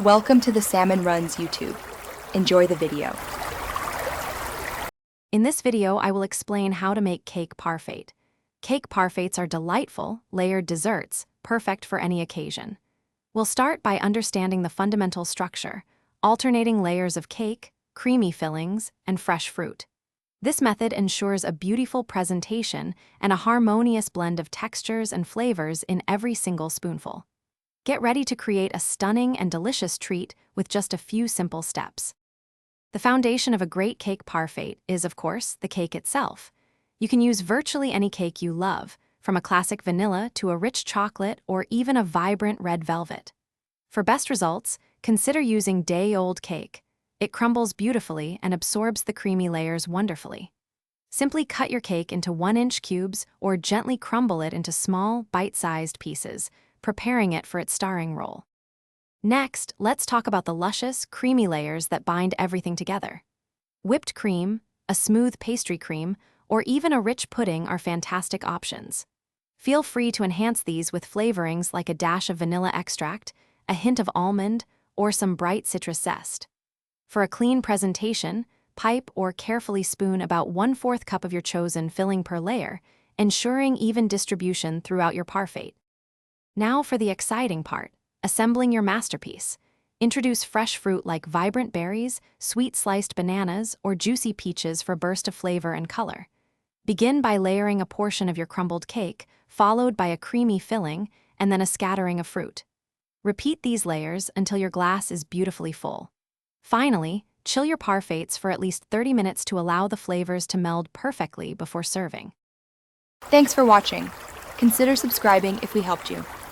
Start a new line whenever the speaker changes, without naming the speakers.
Welcome to the Salmon Runs YouTube. Enjoy the video.
In this video, I will explain how to make cake parfait. Cake parfaits are delightful, layered desserts, perfect for any occasion. We'll start by understanding the fundamental structure, alternating layers of cake, creamy fillings, and fresh fruit. This method ensures a beautiful presentation and a harmonious blend of textures and flavors in every single spoonful. Get ready to create a stunning and delicious treat with just a few simple steps. The foundation of a great cake parfait is, of course, the cake itself. You can use virtually any cake you love, from a classic vanilla to a rich chocolate or even a vibrant red velvet. For best results, consider using day-old cake. It crumbles beautifully and absorbs the creamy layers wonderfully. Simply cut your cake into 1-inch cubes or gently crumble it into small, bite-sized pieces, preparing it for its starring role. Next, let's talk about the luscious, creamy layers that bind everything together. Whipped cream, a smooth pastry cream, or even a rich pudding are fantastic options. Feel free to enhance these with flavorings like a dash of vanilla extract, a hint of almond, or some bright citrus zest. For a clean presentation, pipe or carefully spoon about 1/4 cup of your chosen filling per layer, ensuring even distribution throughout your parfait. Now for the exciting part, assembling your masterpiece. Introduce fresh fruit like vibrant berries, sweet sliced bananas, or juicy peaches for a burst of flavor and color. Begin by layering a portion of your crumbled cake, followed by a creamy filling, and then a scattering of fruit. Repeat these layers until your glass is beautifully full. Finally, chill your parfaits for at least 30 minutes to allow the flavors to meld perfectly before serving.
Thanks for watching. Consider subscribing if we helped you.